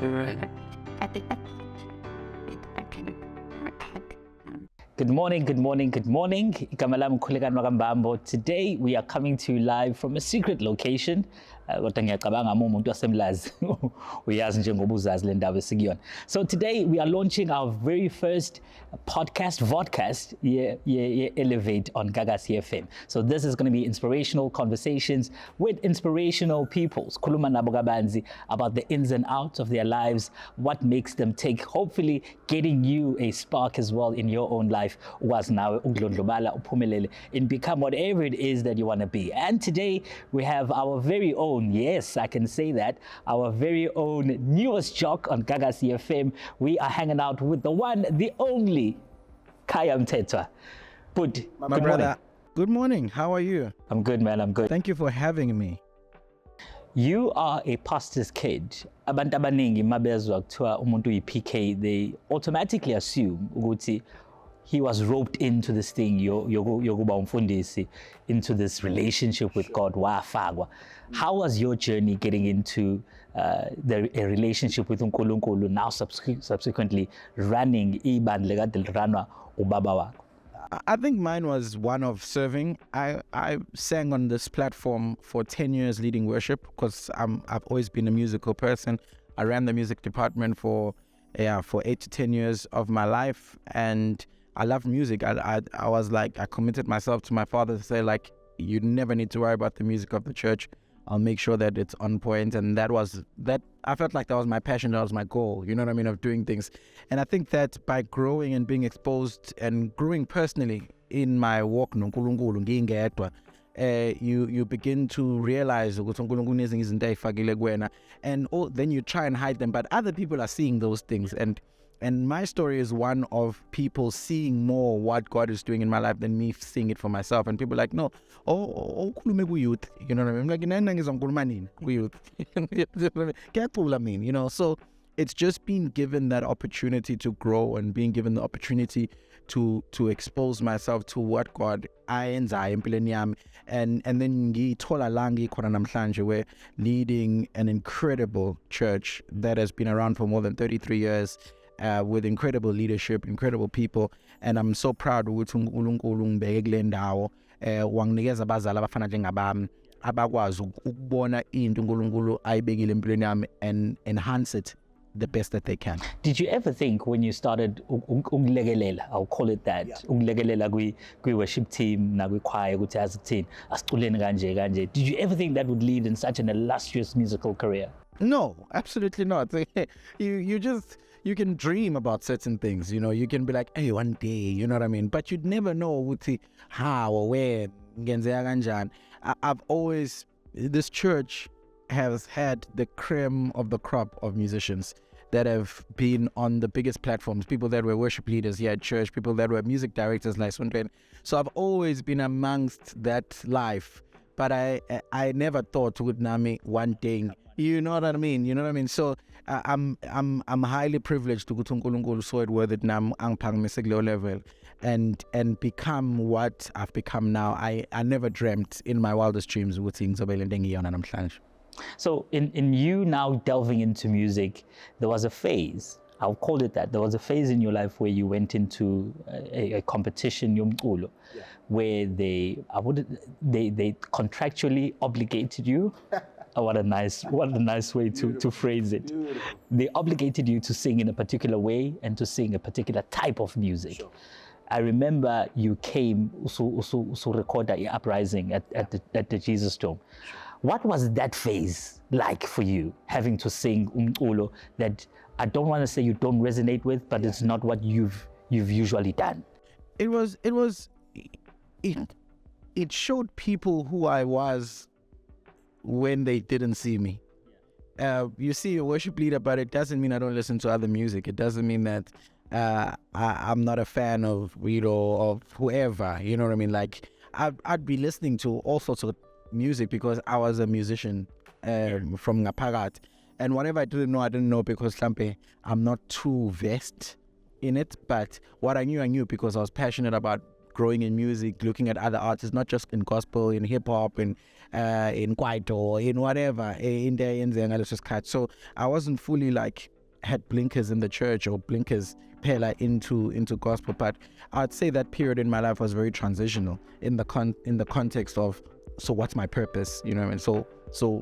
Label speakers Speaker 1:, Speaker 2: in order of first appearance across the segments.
Speaker 1: Good morning, good morning, good morning. Igama lami Khulekani Mbambo. Today we are coming to you live from a secret location. Kodwa ngiyacabanga umuntu wasemlazi uyazi njengoba uzazi le ndawo esikuyona. So today we are launching our very first podcast vodcast, Elevate on Gagasi FM. So this is going to be inspirational conversations with inspirational people. Khuluma nabo kabanzi about the ins and outs of their lives, what makes them tick, hopefully getting you a spark as well in your own life. Ukwazi nawe ukudlondlobala uphumelele and become whatever it is that you want to be. And today we have our very own, yes, I can say that, our very own newest jock on Gagasi FM. We are hanging out with the one, the only Khaya Mthethwa. Good
Speaker 2: brother.
Speaker 1: Morning.
Speaker 2: Good morning. How are you?
Speaker 1: I'm good, man. I'm good.
Speaker 2: Thank you for having me.
Speaker 1: You are a pastor's kid. Abantu abaningi mabezwa kuthiwa umuntu uyi-PK, they automatically assume ukuthi he was roped into this thing, yokuba umfundisi, into this relationship with God, wafagwa. How was your journey getting into a relationship with uNkulunkulu, now subsequently running ibandla kade liranwa ubaba wakho?
Speaker 2: I think mine was one of serving. I sang on this platform for 10 years leading worship because I've always been a musical person. I ran the music department for 8 to 10 years of my life, and I love music. I was like, I committed myself to my father to say, like, you never need to worry about the music of the church. I'll make sure that it's on point. And that I felt like that was my passion, that was my goal, you know what I mean, of doing things. And I think that by growing and being exposed and growing personally in my walk, you begin to realize and then you try and hide them, but other people are seeing those things. And my story is one of people seeing more what God is doing in my life than me seeing it for myself. And people are like, no, khulume ku-youth. You know what I mean? Like, youth. You know, so it's just being given that opportunity to grow and being given the opportunity to expose myself to what God ayenzayo empilweni yami. And then ngithola la ngikhona namhlanje, we're leading an incredible church that has been around for more than 33 years. With incredible leadership, incredible people, and I'm so proud ukuthi uNkulunkulu ngibeke kule ndawo wanginikeza abazali abafana njengabami abakwazi ukubona into uNkulunkulu ayibekile empilweni yami and enhance it the best that they can.
Speaker 1: Did you ever think when you started uKhaya, I'll call it that, uKhaya kwi-worship team na kwi-choir ukuthi azikuthini asiculeni kanje, did you ever think that would lead in such an illustrious musical career?
Speaker 2: No, absolutely not. You can dream about certain things, you know, you can be like, hey, one day, you know what I mean? But you'd never know how or where. I've always, this church has had the creme of the crop of musicians that have been on the biggest platforms, people that were worship leaders here at church, people that were music directors like Swinton. So I've always been amongst that life, but I never thought would name one day. You know what I mean? So I'm highly privileged to go to uNkulunkulu so it worth it now level and become what I've become now. I never dreamt in my wildest dreams with things.
Speaker 1: So in you now delving into music, there was a phase, I'll call it that. There was a phase in your life where you went into a competition, where they contractually obligated you. What a nice way to phrase it. They obligated you to sing in a particular way and to sing a particular type of music. Sure. I remember you came to record the uprising at the Jesus Dome. Sure. What was that phase like for you, having to sing umculo that I don't want to say you don't resonate with, but it's not what you've usually done?
Speaker 2: It showed people who I was when they didn't see me. You see a worship leader, but it doesn't mean I don't listen to other music. It doesn't mean that I'm not a fan of of whoever, you know what I mean? Like I'd be listening to all sorts of music because I was a musician from Ngapagat, and whatever I didn't know because I'm not too versed in it, but what I knew because I was passionate about growing in music, looking at other artists, not just in gospel, in hip hop, in kwaito, in whatever, in there, in there, and let's just catch. So I wasn't fully like had blinkers in the church or blinkers pela into gospel, but I'd say that period in my life was very transitional in the context of, so what's my purpose, you know what I mean? So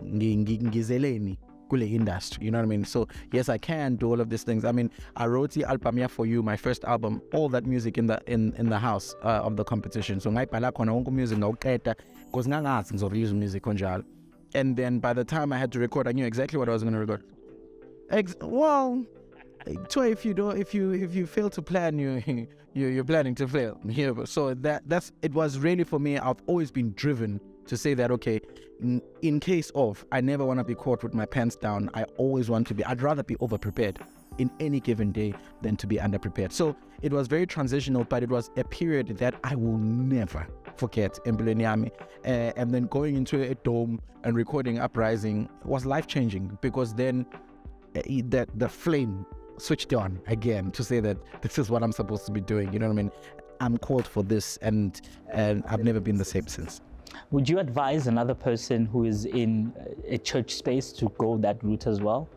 Speaker 2: ngizeleni kule industry, you know what I mean? So yes, I can do all of these things. I mean, I wrote the album "Yeah For You," my first album, all that music in the house of the competition. So ngayibhala khona wonke music ngawuqeda because ngangazi ngizorelease music konjalo. And then by the time I had to record, I knew exactly what I was going to record. Well, if you fail to plan, you're planning to fail. Yeah, so it was really, for me, I've always been driven to say that, okay, in case of, I never want to be caught with my pants down. I'd rather be over-prepared in any given day than to be underprepared. So it was very transitional, but it was a period that I will never forget in Mbuleni. And then going into a dome and recording Uprising was life-changing, because then the flame switched on again to say that this is what I'm supposed to be doing. You know what I mean? I'm called for this, and I've never been the same since.
Speaker 1: Would you advise another person who is in a church space to go that route as well?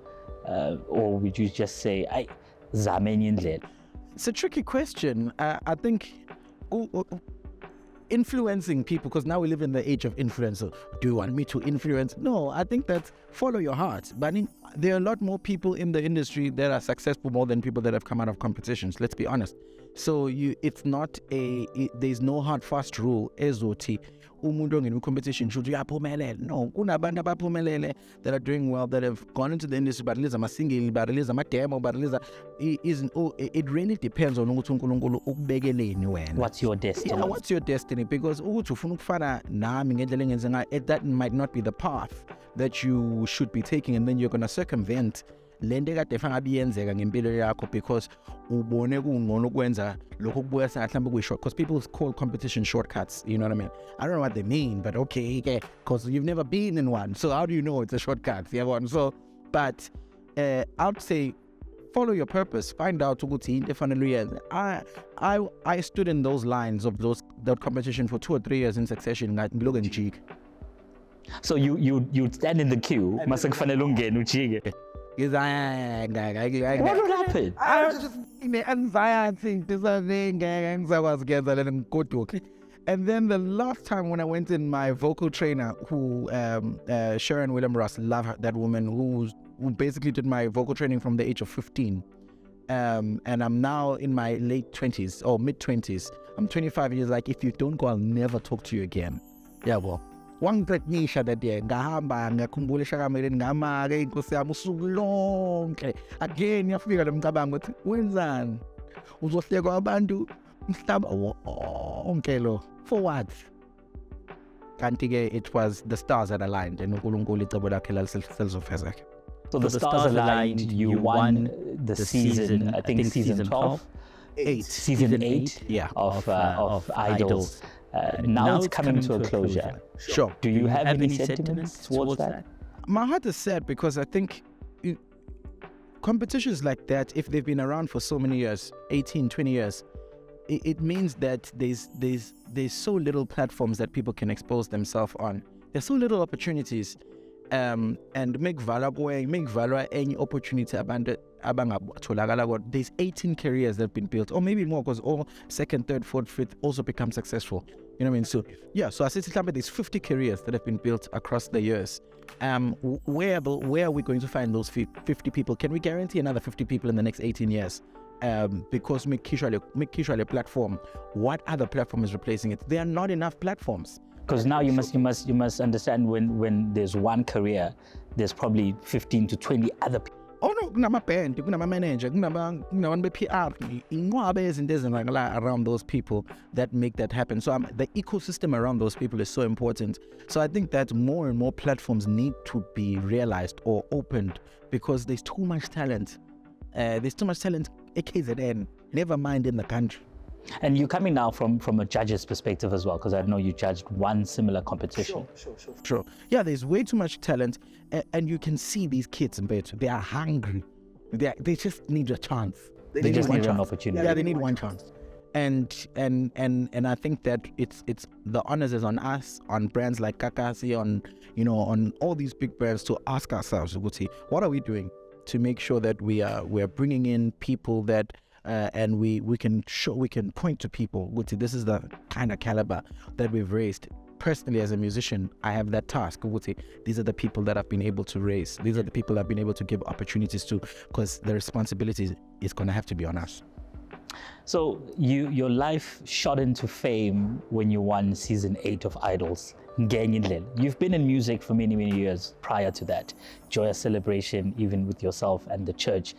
Speaker 1: Or would you just say, zameni indlela?
Speaker 2: It's a tricky question. I think influencing people, because now we live in the age of influencer. Do you want me to influence? No, I think that follow your heart. But there are a lot more people in the industry that are successful more than people that have come out of competitions. Let's be honest. So it's not there's no hard fast rule ezothi umuntu ongena competition should uyaphumelela. No, kunabantu abaphumelele that are doing well, that have gone into the industry, but release ama-single, but release ama-demo, but release it really depends on ukuthi uNkulunkulu ukubekeleni wena.
Speaker 1: What's your destiny?
Speaker 2: Yeah, what's your destiny? Because ukuthi ufuna ukufana nami ngendlela engenze ngayo, that might not be the path that you should be taking, and then you're going to circumvent lento ekade fangabe iyenzeka ngempilo yakho because ubone kungcono ukwenza lokho kubuya sengathi mhlawumbe kuyi-short, because people call competition shortcuts, you know what I mean? I don't know what they mean, but okay, because you've never been in one, so how do you know it's a shortcut? So, but I'd say follow your purpose, find out ukuthi into efanele uyenze. I stood in those lines of that competition for 2 or 3 years in succession ngiloko ngijika.
Speaker 1: So you stand in the queue, mase kufanele ungene ujike.
Speaker 2: What
Speaker 1: would happen?
Speaker 2: I was just in the anxiety. And then the last time when I went in, my vocal trainer, who Sharon William Ross, love her, that woman who basically did my vocal training from the age of 15. And I'm now in my late 20s or mid 20s. I'm 25 years. Like, if you don't go, I'll never talk to you again. Yeah, well. Wangiqeqisha that day, ngahamba ngakhumbula eshakamele ngamake inkosi yami usuku lonke. Again yafika lomcabango ukuthi wenzani? Uzohlekwa abantu mhlaba wonke lo. For what? Kanti ke it was the stars that aligned and uNkulunkulu icebo lakhe lalizofezeka.
Speaker 1: So the stars aligned, you won the season, I think season 12?
Speaker 2: 8.
Speaker 1: Season 8
Speaker 2: yeah,
Speaker 1: of Idols. Now it's coming to a closure.
Speaker 2: Sure.
Speaker 1: Do you have any sentiments towards that?
Speaker 2: My heart is sad because I think competitions like that, if they've been around for so many years, 18, 20 years, it means that there's so little platforms that people can expose themselves on. There's so little opportunities. And make value any opportunity there's 18 careers that have been built, or maybe more, because all second, third, fourth, fifth also become successful. You know what I mean? So yeah, so I said there's 50 careers that have been built across the years. Where are we going to find those 50 people? Can we guarantee another 50 people in the next 18 years? Because make a platform. What other platform is replacing it? There are not enough platforms.
Speaker 1: Because now you must understand when there's one career, there's probably 15 to 20 other people.
Speaker 2: Oh no, kunama-band, kunama-manager, kunabantu be-PR, around those people that make that happen. So the ecosystem around those people is so important. So I think that more and more platforms need to be realized or opened, because there's too much talent. There's too much talent at KZN, never mind in the country.
Speaker 1: And you're coming now from a judge's perspective as well, because I know you judged one similar competition.
Speaker 2: Sure. Yeah, there's way too much talent, and you can see these kids in Mthethwa. They are hungry. They just need a chance.
Speaker 1: They just need an opportunity.
Speaker 2: Yeah, they need one chance. And I think that it's the onus is on us, on brands like Gagasi, on all these big brands, to ask ourselves, what are we doing to make sure that we are bringing in people that and we can point to people, this is the kind of caliber that we've raised. Personally, as a musician, I have that task. These are the people that I've been able to raise. These are the people I've been able to give opportunities to, because the responsibility is going to have to be on us.
Speaker 1: So your life shot into fame when you won season 8 of Idols. You've been in music for many, many years prior to that. Joyous celebration, even with yourself and the church.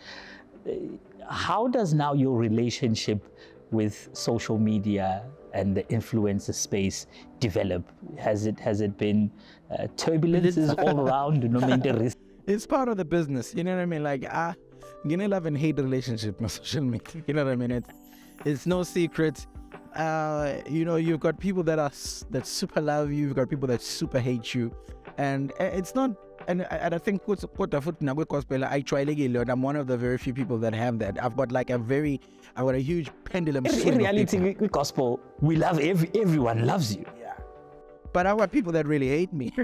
Speaker 1: How does now your relationship with social media and the influencer space develop? Has it been turbulences all around?
Speaker 2: It's part of the business. You know what I mean? Like, love and hate relationship on social media. You know what I mean? It's no secret. You've got people that super love you. You've got people that super hate you, and it's not. And I think I'm one of the very few people that have that. I've got a huge pendulum.
Speaker 1: In reality, with gospel, we love everyone loves you.
Speaker 2: Yeah. But I've got people that really hate me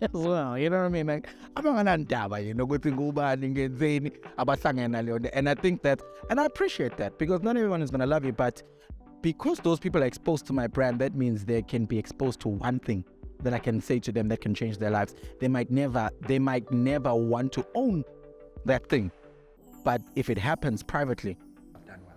Speaker 2: as well. You know what I mean? Like, and I think that, and I appreciate that, because not everyone is going to love you, but because those people are exposed to my brand, that means they can be exposed to one thing that I can say to them that can change their lives. They might never want to own that thing, but if it happens privately, I've done well.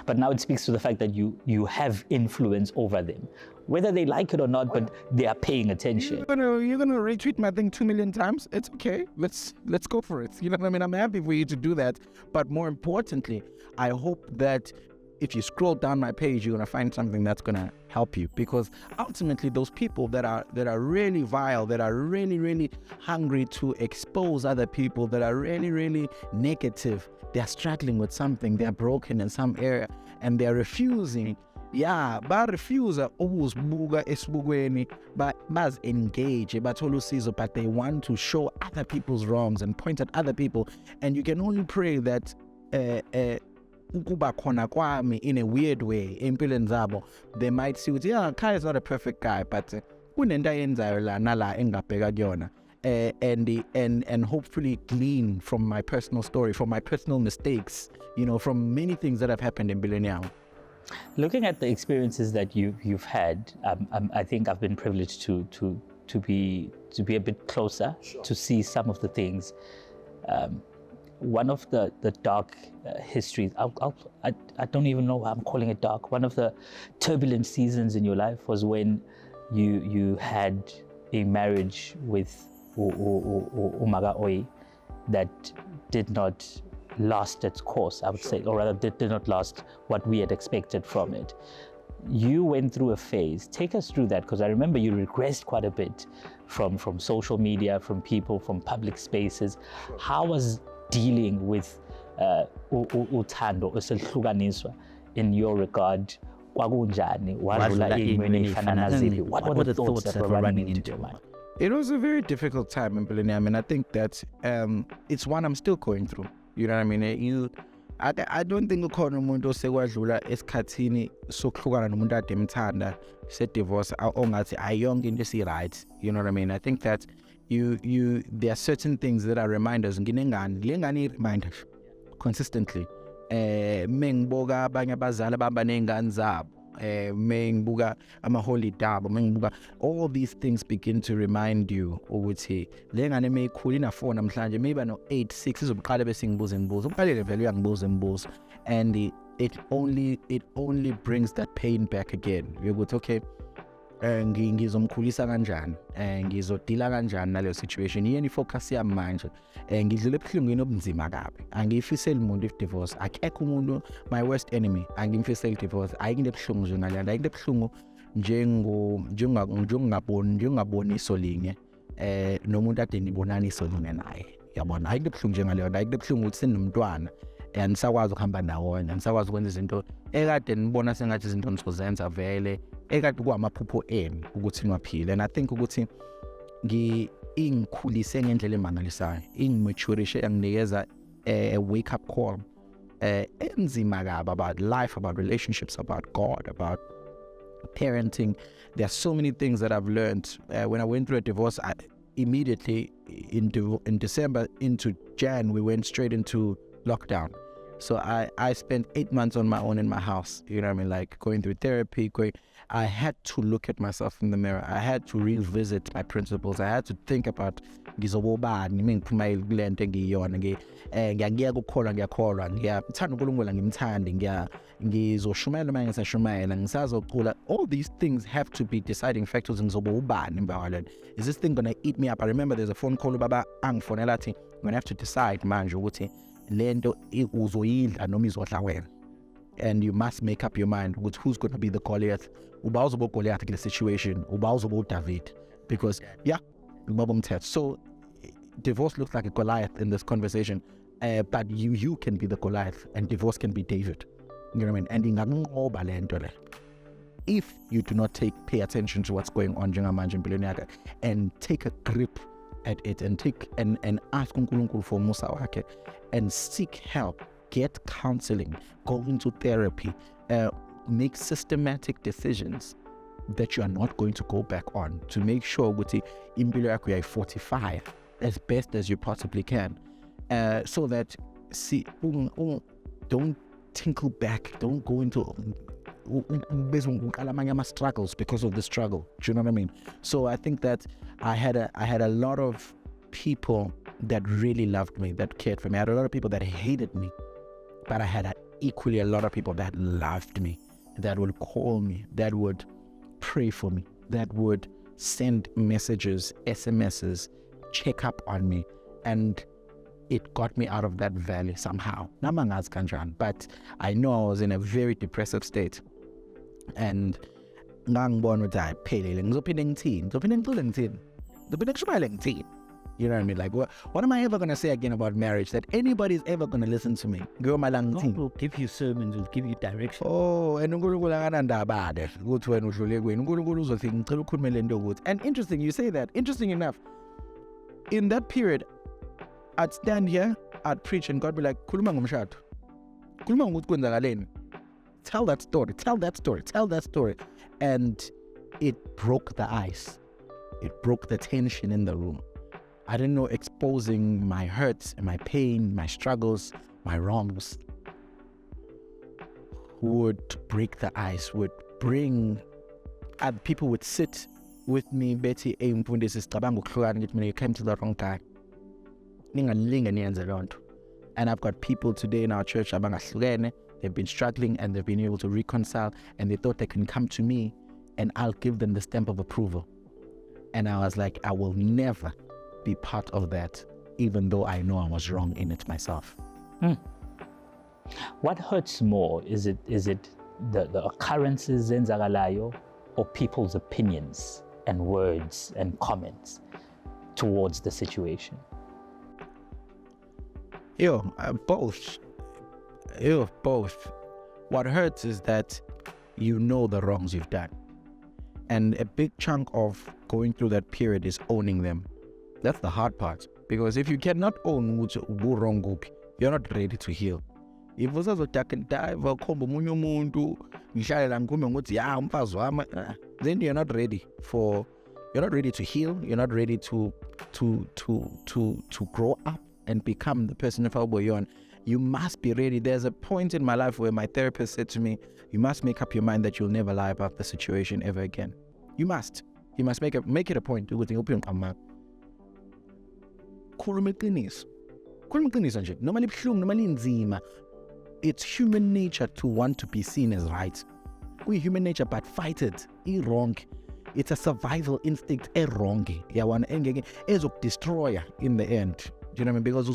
Speaker 1: But now it speaks to the fact that you have influence over them, whether they like it or not, but they are paying attention.
Speaker 2: You're gonna retweet my thing 2 million times. It's okay. Let's go for it. You know what I mean? I'm happy for you to do that. But more importantly, I hope that if you scroll down my page, you're gonna find something that's gonna help you, because ultimately those people that are really vile, that are really, really hungry to expose other people, that are really, really negative, they're struggling with something, they're broken in some area, and they're refusing. Yeah, barefusa ukuzibuka esibukweni, engage, bathola usizo, but they want to show other people's wrongs and point at other people. And you can only pray that ukuba khona kwami in a weird way empilweni zabo, they might see Khaya is not a perfect guy, but kunento ayenzayo la nala engabheka kuyona, and hopefully glean from my personal story, from my personal mistakes, from many things that have happened in Billion.
Speaker 1: Looking at the experiences that you've had, I think I've been privileged to be a bit closer, to see some of the things. One of the dark histories, I don't even know why I'm calling it dark. One of the turbulent seasons in your life was when you had a marriage with Umaga Oi that did not last its course, I would say, or rather did not last what we had expected from it. You went through a phase. Take us through that, because I remember you regressed quite a bit from social media, from people, from public spaces. How was dealing with uthando eselihlukaniswa in your regard? Kwakunjani? Wadlula ey'mweni ey'fana naziphi? What were the thoughts that were running into your mind?
Speaker 2: It was a very difficult time in Millennium, and I think that it's one I'm still going through. You know what I mean? I don't think ukhona umuntu osekwadlula esikhathini sokuhlukana nomuntu ade emthanda se-divorce ongathi ayonke into esi-right. You know what I mean? I think that there are certain things that are reminders. Nginengane, le ngane i-reminder consistently. Mengibuka abanye abazali abahamba ney'ngane zabo, mengibuka ama-holiday abo, mengibuka, all these things begin to remind you ukuthi le ngane meyikhula ina-4 namhlanje, maybe no-8, 6 izobuqala bese ngibuza imibuzo. Uqalile vele uyangibuza imibuzo, and it only brings that pain back again. Yokuthi okay, ngizomkhulisa kanjani, ngizodila kanjani naleyo situation, yini focus yami manje, ngidlule ebuhlungwini obunzima kabi, angiyifiseli umuntu if-divorce, akekho umuntu, my worst enemy, angimfiseli divorce, ayikho ebuhlungu njengalento, ayikho ebuhlungu njengongaboni iso linye nomuntu ade nibonana iso linye naye, yabona, ayikho ebuhlungu njengaleyo, ayikho ebuhlungu ukuthi sinomntwana anisakwazi ukuhamba ndawonye, anisakwazi ukwenza izinto ekade nibona sengathi izinto nizozenza vele, ekade kuwamaphupho enu ukuthi niwaphile. And I think ukuthi ingikhulise ngendlela emangalisayo, ingimaturishe, yanginikeza a wake up call enzima kabi about life, about relationships, about God, about parenting. There are so many things that I've learned. When I went through a divorce, I immediately in December into Jan, we went straight into lockdown. So I spent 8 months on my own in my house, you know what I mean, like going through therapy. I had to look at myself in the mirror. I had to revisit my principles. I had to think about ngizobobani mengiphuma kule nto engiyiyona ngiyakuyeka ukukholwa ngiyakholwa ngiyathanda uNkulunkulu ngimthande ngizoshumayela uma ngisashumayela ngisazocula. All these things have to be deciding factors. Ngizoba ubani embakalweni? Is this thing gonna eat me up? I remember there's a phone call ubaba angifonela athi I'm gonna have to decide manje ukuthi lento uzoyidla noma izodla wena, and you must make up your mind with who's going to be the Goliath. Uba uzoba Goliath in the situation, uba uzoba David, because Mthethwa. So divorce looks like a Goliath in this conversation, but you can be the Goliath and divorce can be David. You know what I mean? And ingakunqoba le nto le, if you do not pay attention to what's going on njengamanje empilweni yakhe and take a grip at it and ask uNkulunkulu for umusa wakhe and seek help, get counseling, go into therapy, make systematic decisions that you are not going to go back on, to make sure ukuthi impilo yakho uyayifortify as best as you possibly can, so that don't tinkle back, don't go into struggles because of the struggle. Do you know what I mean? So I think that I had a lot of people that really loved me, that cared for me. I had a lot of people that hated me, but I had equally a lot of people that loved me, that would call me, that would pray for me, that would send messages, SMSs, check up on me, and it got me out of that valley somehow. Namangazi kanjani, but I know I was in a very depressive state, and ngangibona ukuthi ayiphelele ngizophinde ngithini. You know what I mean? Like, what am I ever going to say again about marriage that anybody's ever going to listen to me? God
Speaker 3: will give you sermons, will give you direction.
Speaker 2: Oh, and interesting, you say that. Interesting enough, in that period, I'd stand here, I'd preach, and God be like, "Khuluma ngomshado. Khuluma ngokuthi kwenzakaleni. Tell that story. And it broke the ice. It broke the tension in the room. I didn't know exposing my hurts and my pain, my struggles, my wrongs would break the ice, would bring other people would sit with me, Betty, you came to the wrong guy. And I've got people today in our church, they've been struggling and they've been able to reconcile, and they thought they can come to me and I'll give them the stamp of approval. And I was like, I will never be part of that, even though I know I was wrong in it myself.
Speaker 1: What hurts more? Is it the occurrences enzakalayo, or people's opinions and words and comments towards the situation?
Speaker 2: Both. Both. What hurts is that you know the wrongs you've done. And a big chunk of going through that period is owning them. That's the hard part. Because if you cannot own what you go wrong, you're not ready to heal. If you say then you're not ready to heal, you're not ready to grow up and become the person of Alboyon. You must be ready. There's a point in my life where my therapist said to me, you must make up your mind that you'll never lie about the situation ever again. You must make it a point to open your it's human nature to want to be seen as right. We're human nature, but fight it. It's wrong. It's a survival instinct. It's wrong. It's a destroyer in the end. Do you know what I mean? Because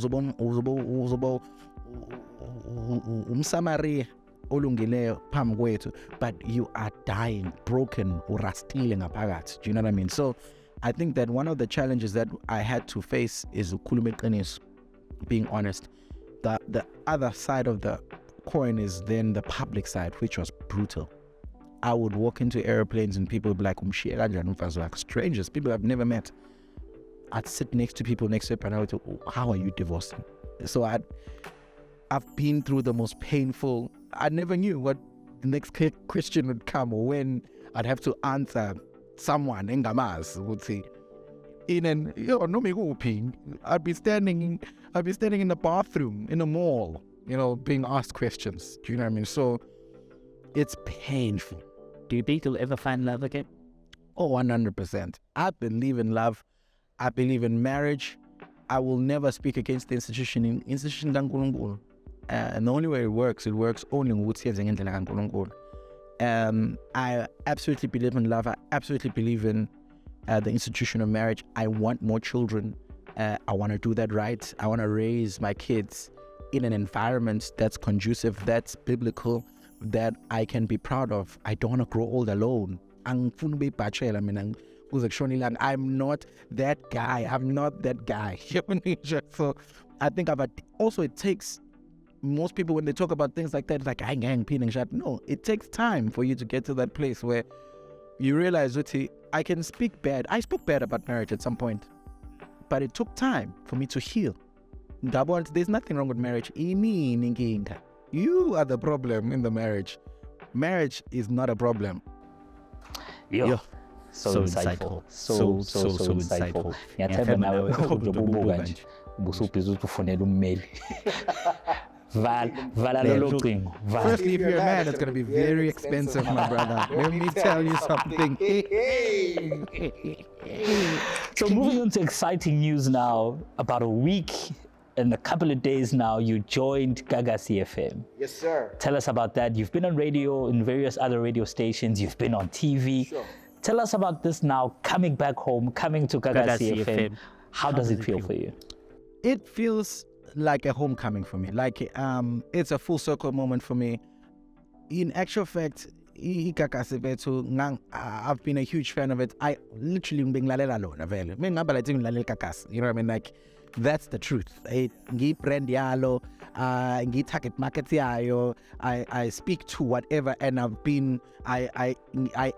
Speaker 2: umsamari olungileyo phambi kwethu, but you are dying, broken, urastile ngaphakathi. Do you know what I mean? So I think that one of the challenges that I had to face is ukhuluma iqiniso, being honest. The other side of the coin is then the public side, which was brutal. I would walk into airplanes and people would be like, strangers, people I've never met. I'd sit next to people next to it and I would say, how are you divorcing? So I've been through the most painful. I never knew what the next question would come, or when I'd have to answer someone engamas would say. I'd be standing in the bathroom in a mall, being asked questions. Do you know what I mean? So it's painful.
Speaker 3: Do you think you'll ever find love again?
Speaker 2: Oh, 100%. I believe in love. I believe in marriage. I will never speak against the institution kaNkulunkulu. And the only way it works only with ngendlela kaNkulunkulu. I absolutely believe in love. I absolutely believe in the institution of marriage. I want more children. I want to do that right. I want to raise my kids in an environment that's conducive, that's biblical, that I can be proud of. I don't want to grow old alone. I'm not that guy. So I think also it takes most people, when they talk about things like that, it's like, no, it takes time for you to get to that place where you realize, I can speak bad. I spoke bad about marriage at some point, but it took time for me to heal. There's nothing wrong with marriage. You are the problem in the marriage. Marriage is not a problem.
Speaker 1: So insightful. So insightful. Ngiyathemba nawe uzobubuka nje. Ubusubhiza ukufonela ummeli. Vala lolo cingo.
Speaker 2: Firstly, if you're a man, it's going to be very expensive, my brother. Let me tell you something.
Speaker 1: So moving on to exciting news now. About a week and a couple of days now, you joined Gagasi FM.
Speaker 2: Yes, sir.
Speaker 1: Tell us about that. You've been on radio in various other radio stations. You've been on TV.
Speaker 2: Sure.
Speaker 1: Tell us about this now, coming back home, coming to Gagasi FM. How does it feel for you?
Speaker 2: It feels like a homecoming for me. Like it's a full circle moment for me. In actual fact, I've been a huge fan of it. I literally being Lalela alone. You know what I mean? Like, that's the truth. I target market I speak to whatever, and I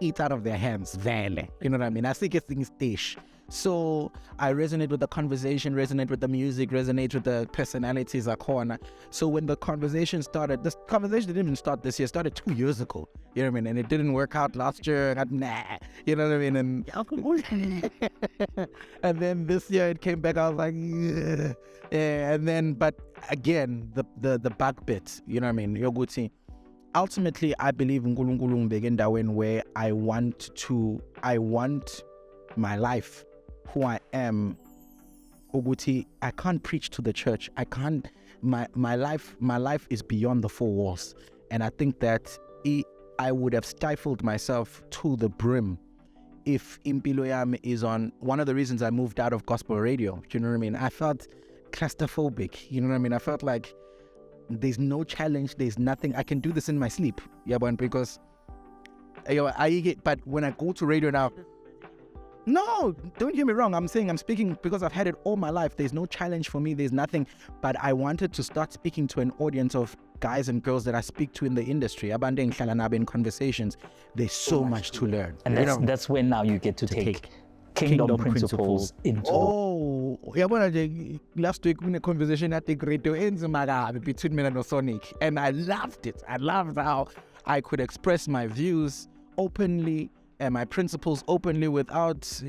Speaker 2: eat out of their hands. You know what I mean? I think it's things dish. So I resonate with the conversation, resonate with the music, resonate with the personalities at corner. So when the conversation started, this conversation didn't even start this year, it started 2 years ago. You know what I mean? And it didn't work out last year. You know what I mean? And then this year it came back, I was like, yeah. And then, but again, the back bit, you know what I mean? Yoguti. Ultimately, I believe in Nkulunkulu Mbegendawen, where I want my life, who I am. Uguti, I can't preach to the church. I can't. My life is beyond the 4 walls, and I think that I would have stifled myself to the brim if Impilo Yami is on. One of the reasons I moved out of gospel radio, do you know what I mean? I felt claustrophobic. You know what I mean? I felt like there's no challenge. There's nothing. I can do this in my sleep. Yeah, because but when I go to radio now. No, don't get me wrong. I'm saying I'm speaking because I've had it all my life. There's no challenge for me. There's nothing. But I wanted to start speaking to an audience of guys and girls that I speak to in the industry. In conversations. There's so much to learn.
Speaker 1: And that's when now you get to take kingdom principles into.
Speaker 2: Oh, yeah. Last week in a conversation at the radio between me and Sonic, and I loved it. I loved how I could express my views openly and my principles openly without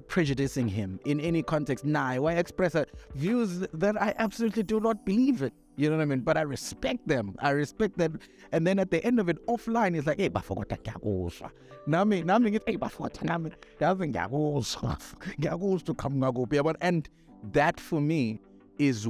Speaker 2: prejudicing him in any context. I express views that I absolutely do not believe in. You know what I mean? But I respect them. And then at the end of it, offline, it's like, hey, bafokota ngiyakuzwa. Nami ngithi, hey, bafokota nami yazi ngiyakuzwa to come ngakuphi. And that for me is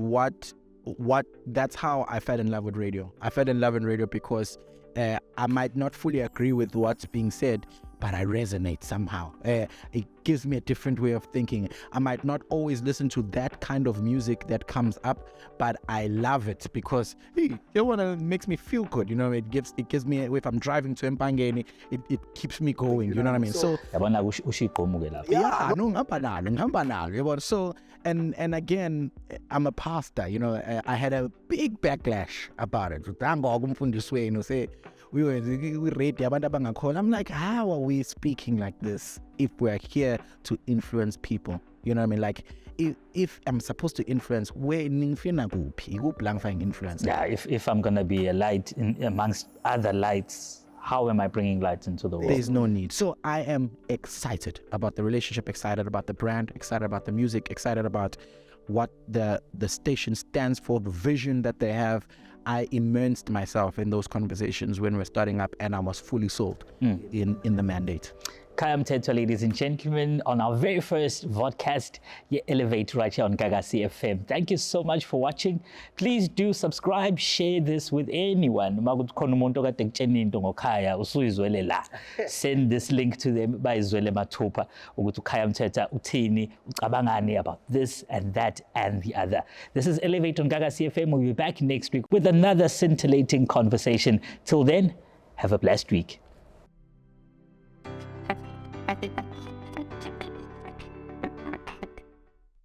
Speaker 2: that's how I fell in love with radio. I fell in love with radio because I might not fully agree with what's being said, but I resonate somehow. It gives me a different way of thinking. I might not always listen to that kind of music that comes up, but I love it because it makes me feel good. You know, it gives me, if I'm driving to Mpangeni, it keeps me going. You know what I mean? So so and again, I'm a pastor. You know, I had a big backlash about it. We rate I'm like, how are we speaking like this if we're here to influence people? You know what I mean? Like, if I'm supposed to influence, where ningfina kuphi kuphi la ngifaka influence.
Speaker 1: Yeah, if I'm gonna be a light amongst other lights, how am I bringing light into the world?
Speaker 2: There's no need. So I am excited about the relationship, excited about the brand, excited about the music, excited about what the station stands for, the vision that they have. I immersed myself in those conversations when we're starting up, and I was fully sold in the mandate.
Speaker 1: Ukhaya Mthethwa, ladies and gentlemen, on our very first vodcast, you Elevate right here on Gagasi FM. Thank you so much for watching. Please do subscribe, share this with anyone. Send this link to them by Zwele Matupa. Ukhaya Mthethwa uthini ucabangani about this and that and the other. This is Elevate on Gagasi FM. We'll be back next week with another scintillating conversation. Till then, have a blessed week.